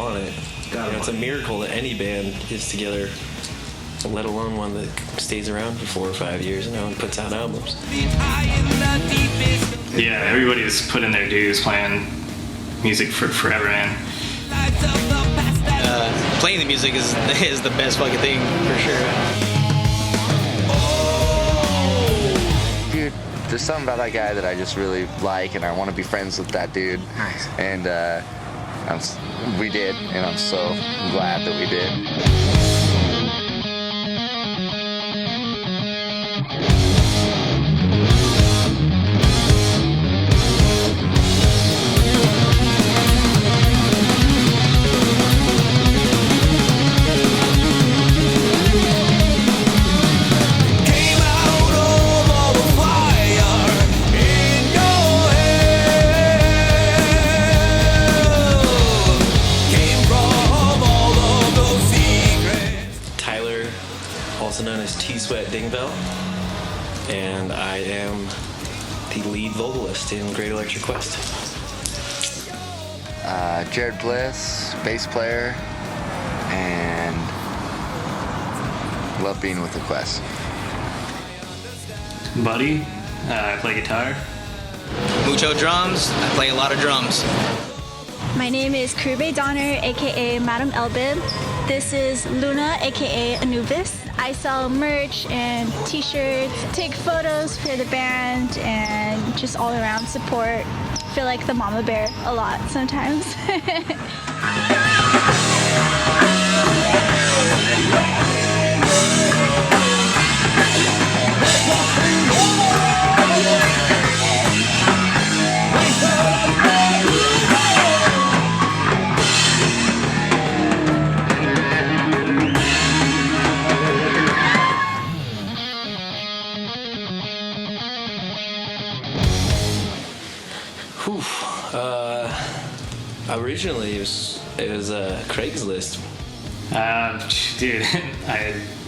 want it. It's a miracle that any band is together, let alone one that stays around for 4 or 5 years, and puts out albums. Yeah, everybody's put in their dues playing music for forever, man. Playing the music is the best fucking thing, for sure. Dude, there's something about that guy that I just really like, and I want to be friends with that dude. Nice. And we did, and I'm so glad that we did. Also known as T-Sweat Dingville, and I am the lead vocalist in Great Electric Quest. Jared Bliss, bass player, and love being with the Quest. Buddy, I play guitar. Mucho drums. I play a lot of drums. My name is Kirby Donner, aka Madam Elbib. This is Luna, aka Anubis. I sell merch and t-shirts, take photos for the band, and just all around support. Feel like the mama bear a lot sometimes. Originally, it was Craigslist. Dude,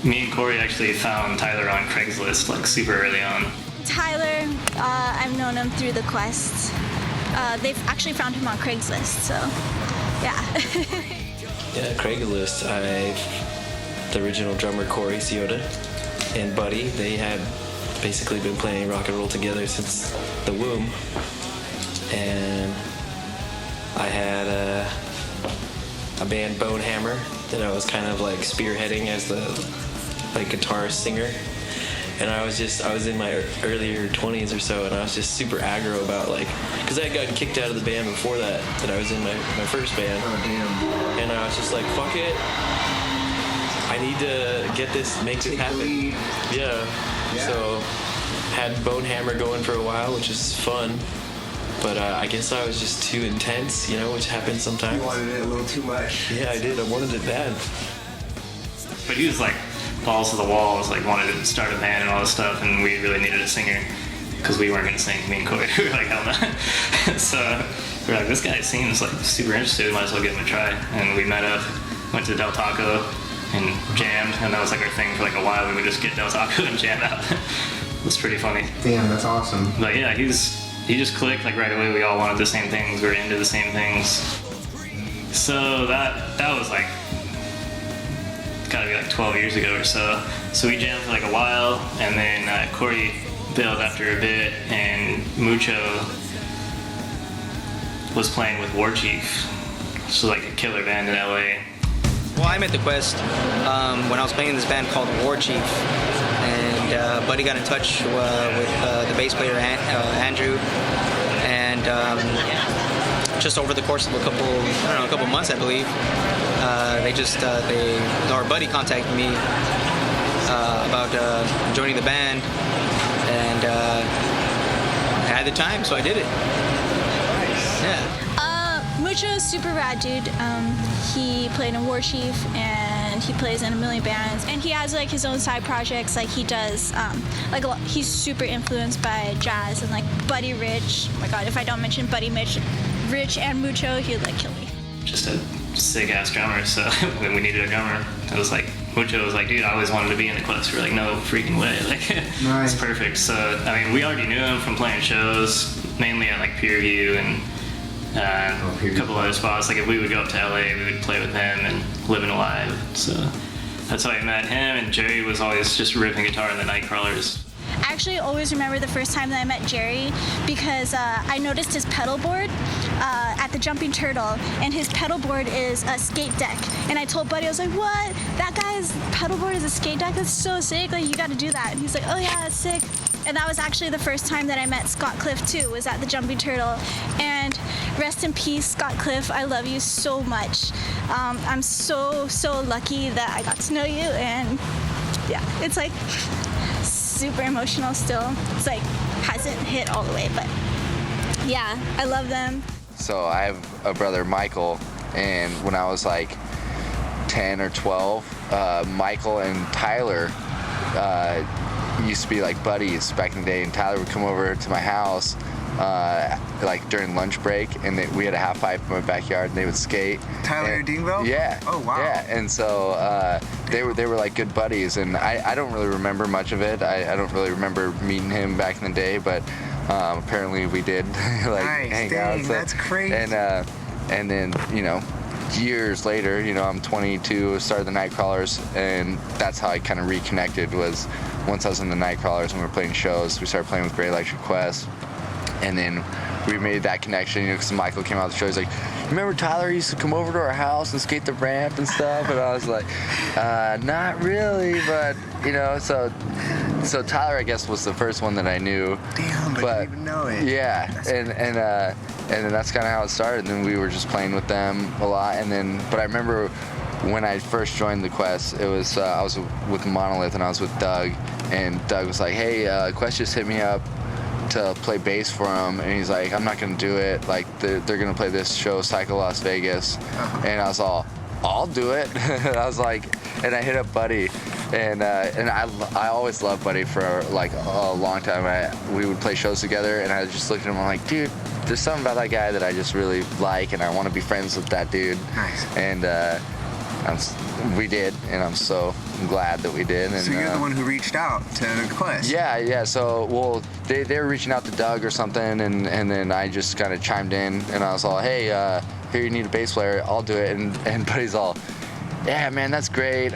me and Corey actually found Tyler on Craigslist like super early on. Tyler, I've known him through the Quest. They've actually found him on Craigslist, so yeah. Yeah, Craigslist. The original drummer Corey Ciota and Buddy, they had basically been playing rock and roll together since the womb, and I had a band, Bonehammer, that I was kind of like spearheading as the guitarist singer. And I was in my earlier 20s or so, and I was just super aggro about because I had gotten kicked out of the band before that I was in my first band. Oh, damn. And I was just like, fuck it. I need to get this, make this happen. Yeah. So had Bonehammer going for a while, which is fun. But I guess I was just too intense, which happens sometimes. You wanted it a little too much. Yeah, I did. I wanted it bad. But he was like balls to the walls, wanted to start a band and all this stuff, and we really needed a singer because we weren't going to sing. Me and Corey, we were like, hell no. So we were like, this guy seems super interested. Might as well give him a try. And we met up, went to Del Taco, and jammed. And that was our thing for a while. We would just get Del Taco and jam out. It was pretty funny. Damn, that's awesome. But yeah, he just clicked right away. We all wanted the same things. We were into the same things. So that was gotta be 12 years ago or so. So we jammed for a while, and then Corey bailed after a bit, and Mucho was playing with War Chief, so a killer band in LA. Well, I met the Quest when I was playing in this band called War Chief, and Buddy got in touch with the bass player Andrew, and just over the course of a couple months, I believe, our buddy contacted me about joining the band, and I had the time, so I did it. Yeah. Mucho's super rad dude. He played in War Chief, and he plays in a million bands, and he has his own side projects. He does he's super influenced by jazz and Buddy Rich. Oh my god, if I don't mention Buddy Rich and Mucho, he'd kill me. Just a sick ass drummer, so when we needed a drummer, it was Mucho was dude, I always wanted to be in the Quest. We're no freaking way. Nice. It's perfect. So we already knew him from playing shows, mainly at Peer View and a couple other spots. Like if we would go up to LA, we would play with him and Living Alive. So that's how I met him. And Jerry was always just ripping guitar in the Nightcrawlers. I actually always remember the first time that I met Jerry because I noticed his pedal board at the Jumping Turtle, and his pedal board is a skate deck. And I told Buddy, I was like, what? That guy's pedal board is a skate deck? That's so sick. Like, you got to do that. And he's like, oh yeah, that's sick. And that was actually the first time that I met Scott Cliff too, was at the Jumping Turtle. And rest in peace, Scott Cliff. I love you so much. I'm so lucky that I got to know you, and yeah, it's like super emotional still. It's like hasn't hit all the way, but yeah, I love them. So I have a brother, Michael, and when I was like 10 or 12, Michael and Tyler used to be like buddies back in the day, and Tyler would come over to my house like during lunch break, and we had a half pipe in my backyard, and they would skate. Tyler Dingville? Yeah. Oh wow. Yeah, and so they were like good buddies, and I don't really remember much of it. I don't really remember meeting him back in the day, but apparently we did like nice. hang Dang, out. So, that's crazy. And then years later, I'm 22, started the Nightcrawlers, and that's how I kind of reconnected. Was once I was in the Nightcrawlers and we were playing shows, we started playing with Great Electric Quest, and then we made that connection, because Michael came out of the show. He's like, remember Tyler used to come over to our house and skate the ramp and stuff? And I was like, not really, but so Tyler, I guess, was the first one that I knew. Damn, but I didn't even know it. Yeah, That's and then that's kind of how it started. And then we were just playing with them a lot. But I remember when I first joined the Quest, it was I was with Monolith, and I was with Doug, and Doug was like, hey, Quest just hit me up to play bass for him, and he's like, I'm not gonna do it, like they're gonna play this show, Psycho Las Vegas. And I was all, I'll do it. I was like, and I hit up Buddy, and I always loved Buddy for like a long time. We would play shows together, and I just looked at him, I'm like, dude, there's something about that guy that I just really like, and I want to be friends with that dude. Nice. And we did, and I'm so glad that we did. And, so you're the one who reached out to the Quest. Yeah. So, well, they were reaching out to Doug or something, and then I just kind of chimed in, and I was all, hey, here, you need a bass player, I'll do it. And Buddy's all, yeah, man, that's great.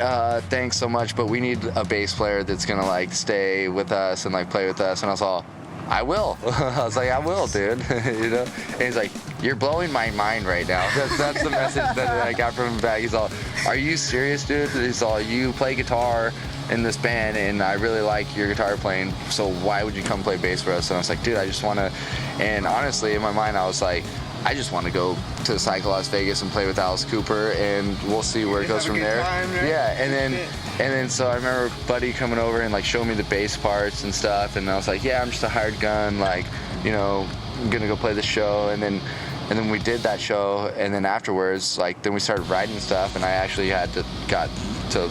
Thanks so much, but we need a bass player that's gonna like stay with us and like play with us. And I was all, I will. I was like, I will, dude. And he's like, you're blowing my mind right now. That's the message that I got from him back. He's all, are you serious, dude? He's all, you play guitar in this band, and I really like your guitar playing, so why would you come play bass for us? And I was like, dude, I just want to. And honestly, in my mind, I was like, I just want to go to Psycho Las Vegas and play with Alice Cooper, and we'll see where it goes from there. Time, right? Yeah, and then so I remember Buddy coming over and like showing me the bass parts and stuff, and I was like, yeah, I'm just a hired gun, like, I'm gonna go play the show. And then we did that show, and then afterwards, like, then we started writing stuff, and I actually got to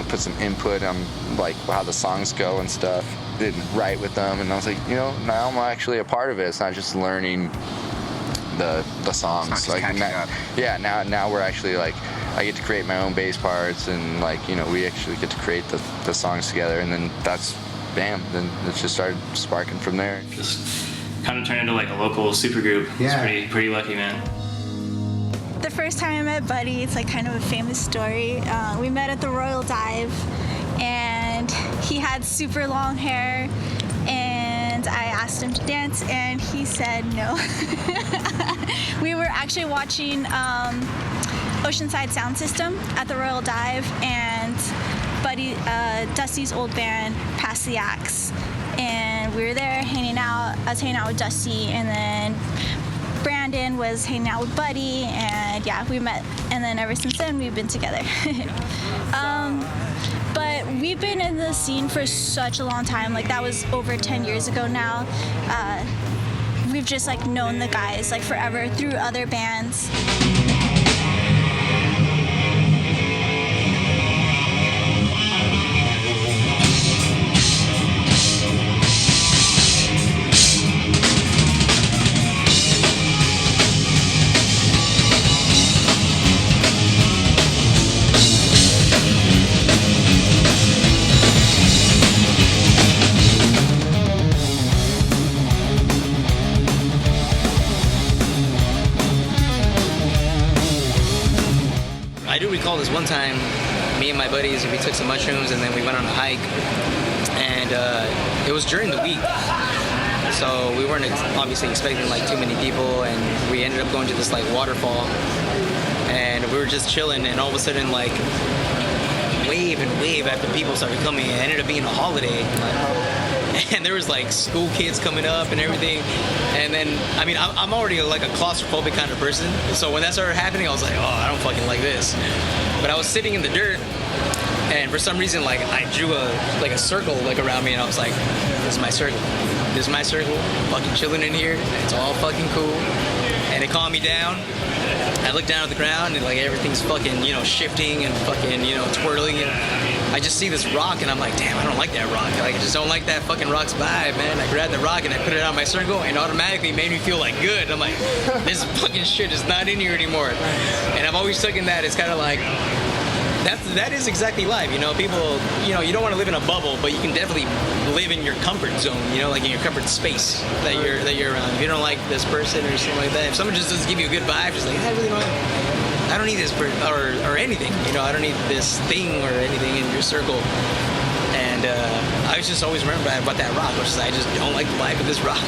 put some input on like how the songs go and stuff. Did write with them, and I was like, now I'm actually a part of it. It's not just learning the songs. It's not just catching up. Yeah, now we're actually like, I get to create my own bass parts, and like, we actually get to create the songs together, and then that's bam, then it just started sparking from there. Just kind of turned into like a local supergroup. Yeah. It's pretty lucky, man. The first time I met Buddy, it's like kind of a famous story. We met at the Royal Dive, and he had super long hair, and I asked him to dance, and he said no. We were actually watching Oceanside Sound System at the Royal Dive, and Buddy, Dusty's old band, Pass the Axe, and we were there hanging out. I was hanging out with Dusty, and then Brandon was hanging out with Buddy, and yeah, we met, and then ever since then we've been together. But we've been in the scene for such a long time, like that was over 10 years ago now. We've just like known the guys like forever through other bands. one time, me and my buddies, we took some mushrooms and then we went on a hike, and it was during the week, so we weren't obviously expecting like too many people, and we ended up going to this like waterfall, and we were just chilling, and all of a sudden like wave and wave after people started coming. It ended up being a holiday, and there was like school kids coming up and everything. And then, I mean, I'm already like a claustrophobic kind of person, so when that started happening, I was like, oh, I don't fucking like this. But I was sitting in the dirt, and for some reason, like I drew a circle like around me, and I was like, this is my circle. This is my circle. I'm fucking chilling in here. It's all fucking cool. And it calmed me down. I look down at the ground and like everything's fucking, shifting and fucking, twirling, and I just see this rock and I'm like, damn, I don't like that rock. Like, I just don't like that fucking rock's vibe, man. I grabbed the rock and I put it on my circle, and automatically made me feel like good. I'm like, this fucking shit is not in here anymore. And I've always taken that as kind of like, that is exactly life, people, you don't want to live in a bubble, but you can definitely live in your comfort zone, like in your comfort space that you're around. If you don't like this person or something like that, if someone just doesn't give you a good vibe, just like, I don't need this person or anything, I don't need this thing or anything in your circle. And I just always remember about that rock, which is I just don't like the vibe of this rock.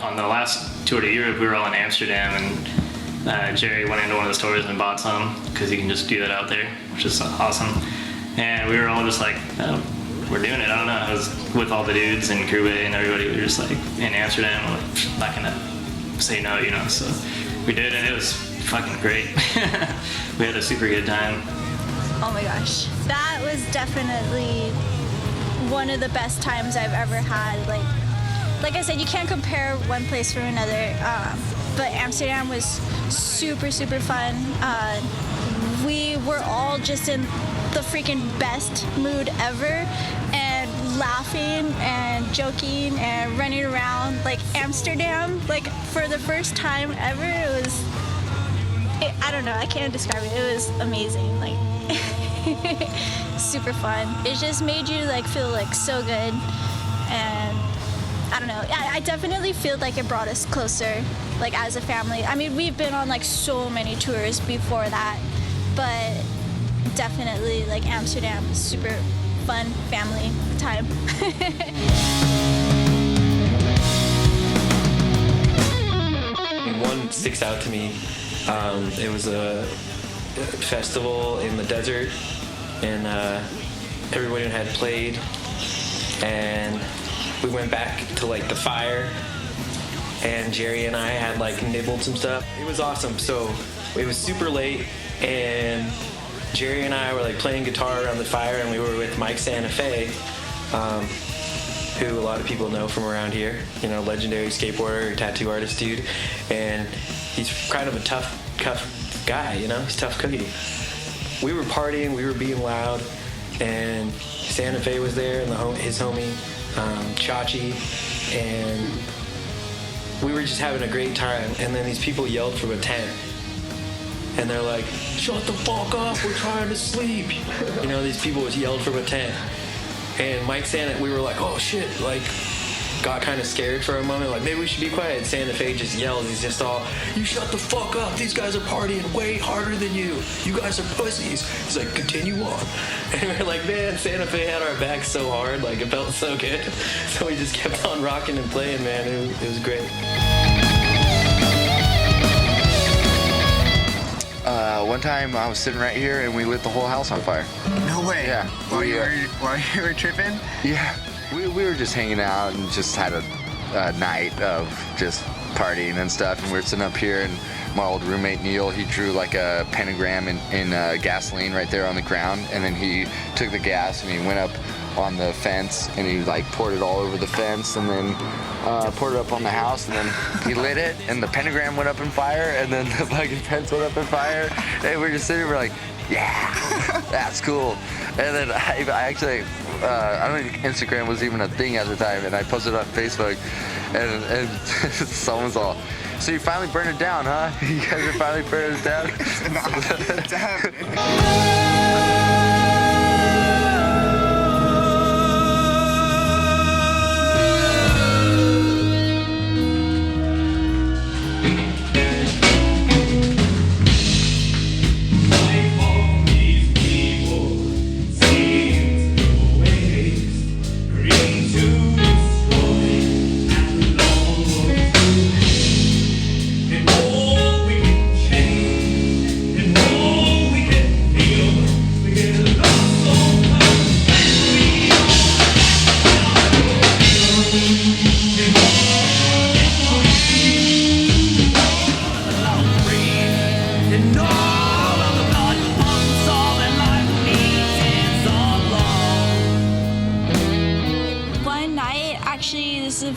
On the last tour to Europe, we were all in Amsterdam, and Jerry went into one of the stores and bought some, because you can just do that out there, which is awesome. And we were all just like, oh, we're doing it. I don't know. I was with all the dudes and Grube and everybody. We were just like in Amsterdam, like, not gonna say no, So we did, and it was fucking great. We had a super good time. Oh my gosh, that was definitely one of the best times I've ever had. Like I said, you can't compare one place from another, but Amsterdam was super, super fun. We were all just in the freaking best mood ever, and laughing and joking and running around. Like Amsterdam, like for the first time ever, I don't know, I can't describe it. It was amazing, like super fun. It just made you like feel like so good, and I don't know. I definitely feel like it brought us closer, like as a family. I mean, we've been on like so many tours before that, but definitely like Amsterdam is super fun family time. One sticks out to me. It was a festival in the desert, and everyone had played, and we went back to like the fire, and Jerry and I had like nibbled some stuff. It was awesome. So it was super late, and Jerry and I were like playing guitar around the fire, and we were with Mike Santa Fe, who a lot of people know from around here, legendary skateboarder, tattoo artist dude, and he's kind of a tough guy, he's tough cookie. We were partying, we were being loud, and Santa Fe was there, and his homie, Chachi, and we were just having a great time. And then these people yelled from a tent, and they're like, shut the fuck up, we're trying to sleep. These people yelled from a tent, and Mike Santa, we were like, oh shit, like got kind of scared for a moment, like maybe we should be quiet. Santa Fe just yells, he's just all, you shut the fuck up, these guys are partying way harder than you guys are pussies. He's like, continue on. And we're like, man, Santa Fe had our back so hard, like it felt so good. So we just kept on rocking and playing, man. It was great. One time I was sitting right here and we lit the whole house on fire. No way. Yeah. While you were tripping? Yeah. We were just hanging out and just had a night of just partying and stuff. And we were sitting up here, and my old roommate Neil, he drew like a pentagram in gasoline right there on the ground. And then he took the gas and he went up on the fence and he like poured it all over the fence, and then poured it up on the house, and then he lit it and the pentagram went up in fire, and then the fucking fence went up in fire. And we're just sitting there, we're like, yeah, that's cool. And then I actually, I don't think Instagram was even a thing at the time, and I posted it on Facebook, and someone's all, so you finally burned it down, huh? You guys are finally burning it down? It's happening.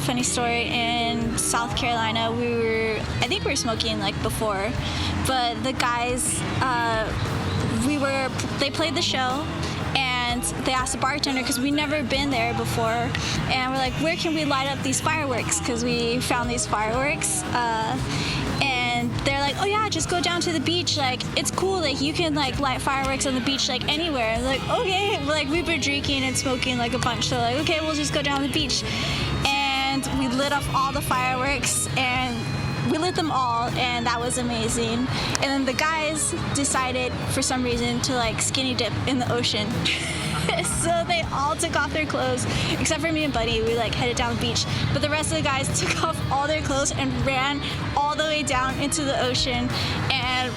funny story. In South Carolina, I think we were smoking like before, but the guys, they played the show, and they asked the bartender, because we'd never been there before, and we're like, where can we light up these fireworks? Because we found these fireworks. And they're like, oh yeah, just go down to the beach. Like, it's cool. Like, you can like light fireworks on the beach, like anywhere. And like, okay. Like, we've been drinking and smoking like a bunch. So like, okay, we'll just go down to the beach. And we lit off all the fireworks, and we lit them all, and that was amazing. And then the guys decided for some reason to like skinny dip in the ocean. So they all took off their clothes, except for me and Buddy. We like headed down the beach, but the rest of the guys took off all their clothes and ran all the way down into the ocean, and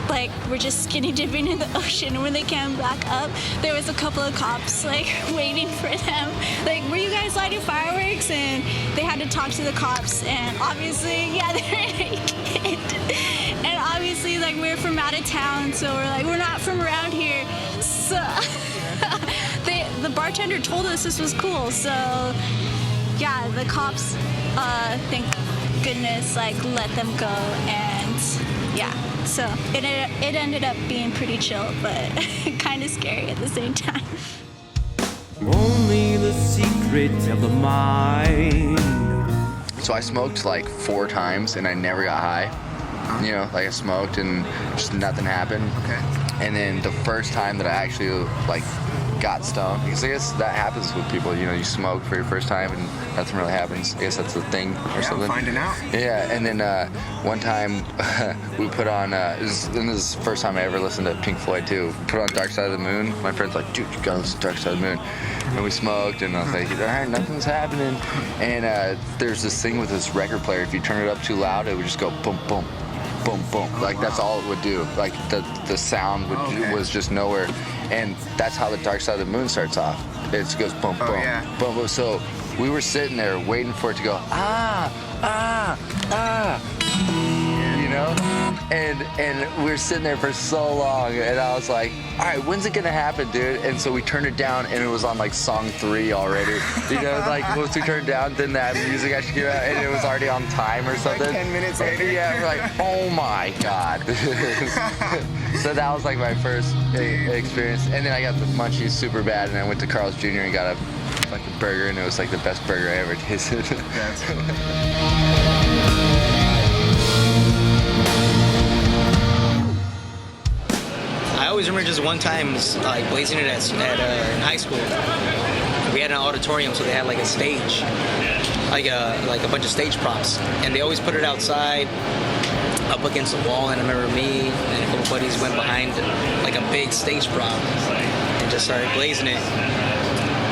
like we're just skinny dipping in the ocean. And when they came back up, there was a couple of cops like waiting for them. Like, were you guys lighting fireworks? And they had to talk to the cops, and obviously, yeah, they're naked. And obviously, like, we're from out of town, so we're like, we're not from around here. So the bartender told us this was cool. So yeah, the cops, thank goodness, like let them go, and yeah. So it ended up being pretty chill, but kind of scary at the same time. Only the secrets of the mind. So I smoked like 4 times and I never got high. You know, like I smoked and just nothing happened. Okay. And then the first time that I actually like got stoned, because I guess that happens with people, you know, you smoke for your first time and nothing really happens. I guess that's the thing or something. Finding out. Yeah, and then one time we put on, this is the first time I ever listened to Pink Floyd too, put on Dark Side of the Moon. My friend's like, dude, you gotta listen to Dark Side of the Moon. And we smoked, and I was like, all right, nothing's happening. And there's this thing with this record player, if you turn it up too loud, it would just go boom, boom. Boom, boom. Like, that's all it would do. Like, the sound was just nowhere. And that's how the Dark Side of the Moon starts off. It just goes boom, boom, boom, boom. So we were sitting there waiting for it to go, you know? And we were sitting there for so long, and I was like, all right, when's it gonna happen, dude? And so we turned it down, and it was on like song 3 already. You know, like once we turned it down, then that music actually came out, and it was already on time or something. Like 10 minutes later. Yeah, we're like, oh my God. So that was like my first experience. And then I got the munchies super bad, and I went to Carl's Jr. and got a burger, and it was like the best burger I ever tasted. I always remember just one time, like blazing it in high school. We had an auditorium, so they had like a stage, like a bunch of stage props, and they always put it outside, up against the wall. And I remember me and a couple buddies went behind like a big stage prop and just started blazing it.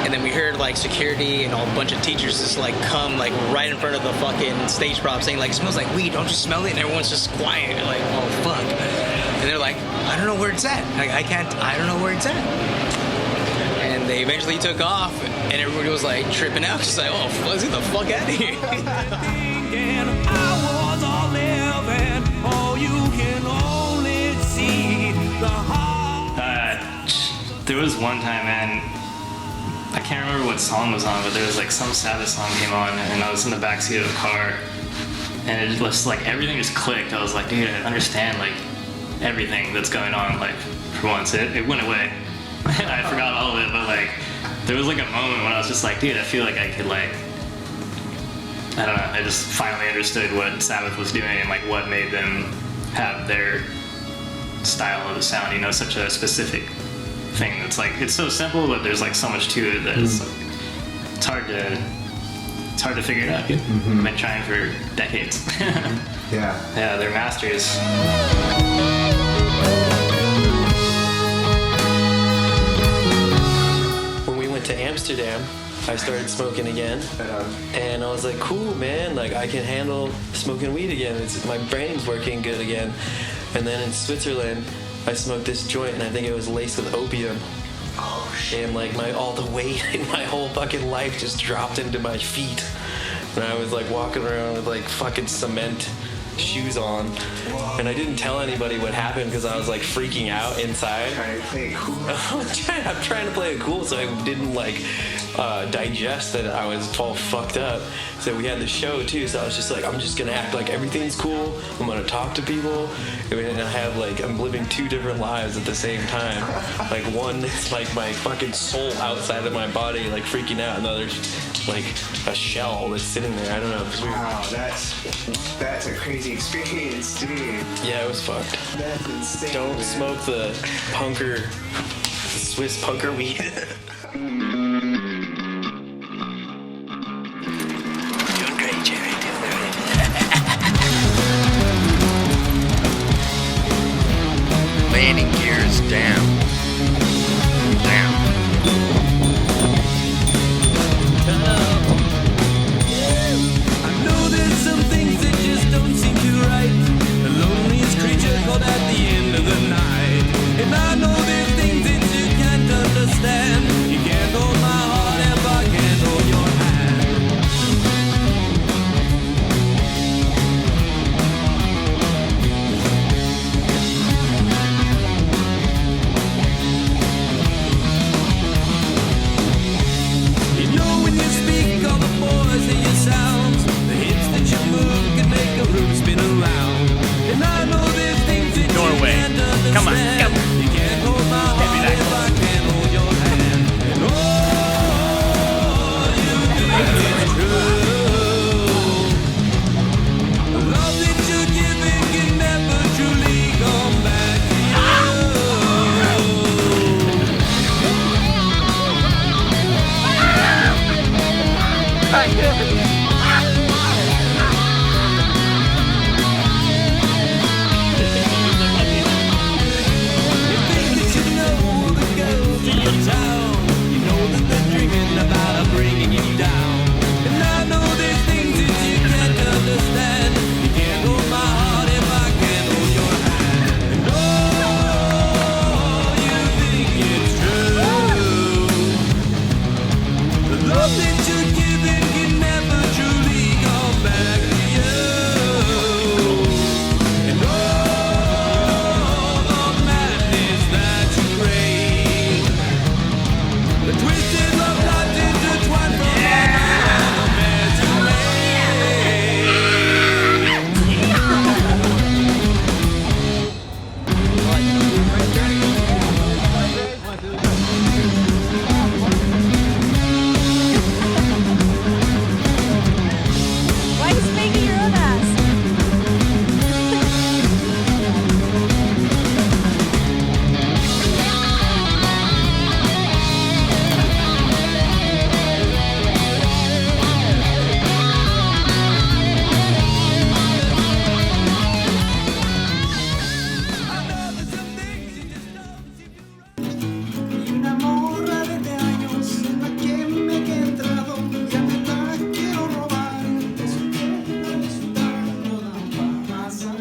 And then we heard like security and a bunch of teachers just like come like right in front of the fucking stage prop saying like, it smells like weed, don't you smell it? And everyone's just quiet, like, oh fuck. And they're like, I don't know where it's at. Like, I don't know where it's at. And they eventually took off, and everybody was like tripping out. Just like, oh, let's get the fuck out of here. There was one time, man, I can't remember what song was on, but there was like some Sabbath song came on, and I was in the backseat of the car, and it was like everything just clicked. I was like, dude, I understand like everything that's going on. Like, for once, it went away. I forgot all of it, but like there was like a moment when I was just like, dude, I feel like I could like, I don't know, I just finally understood what Sabbath was doing and like what made them have their style of the sound, you know, such a specific thing that's like, it's so simple, but there's like so much to it that it's like, it's hard to figure it out. I've been trying for decades. Yeah, they're masters. When we went to Amsterdam, I started smoking again, and I was like, cool, man, like I can handle smoking weed again. My brain's working good again. And then in Switzerland, I smoked this joint, and I think it was laced with opium. Oh shit! And like all the weight in my whole fucking life just dropped into my feet, and I was like walking around with like fucking cement shoes on, and I didn't tell anybody what happened because I was like freaking out inside. Trying to play it cool. I'm trying to play it cool so I didn't like digest that I was all fucked up. So we had the show too, so I was just like, I'm just gonna act like everything's cool. I'm gonna talk to people, and I have like, I'm living two different lives at the same time. Like one, it's like my fucking soul outside of my body, like freaking out, and the other's like a shell that's sitting there. I don't know. It was weird. Wow, that's a crazy experience, dude. Yeah, it was fucked. That's insane. Don't man. smoke the punker, Swiss punker weed. Doing great, Jerry. Doing great. Landing gears down. Down. I know there's some things that just don't seem too right. The loneliest creature called at the end of the night. And I know there's things that you can't understand. You can't hold my heart if I can't hold your hand. You know when you speak, all the boys hear your sounds. The hips that you move can make a room spin around. And I know there's things that Norway. you can't understand. Come on, come. You can't hold my heart that if I can't hold your hand. And oh, you think it's true. The love that you're giving can never truly come back to you. You think that you know the girls in your town. You know that they're dreaming about bringing you down. And I know there's things that you can't understand. You can't hold my heart if I can't hold your hand. And oh, you think it's true. The love that you're giving can never truly come back to you. And all the madness that you crave, the twisted love lies intertwined from all the mess you Why are you spanking your own ass? Una morra de años en la que me he entrado, ya me la quiero robar. De su tierra, de su tal, toda pasa,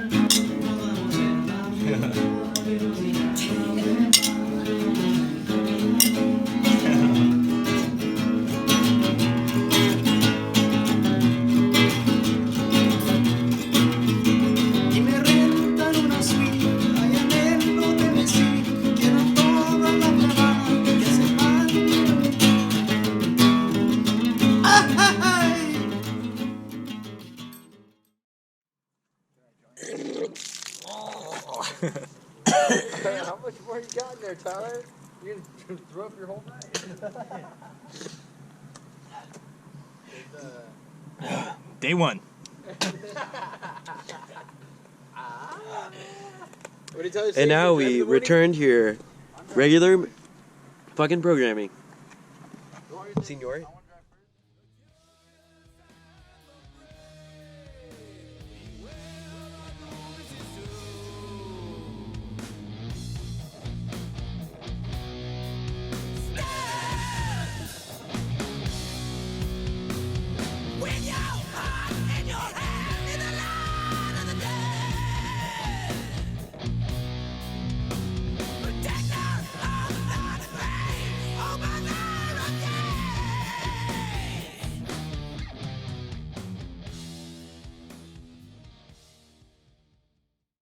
y me rentan una suite allá en el hotel Messi. Quiero toda la clavada que se van. ¡Ay! How much more you got in there, Tyler? You gonna throw up your whole night? Day one. And now we return to your regular fucking programming. Senor.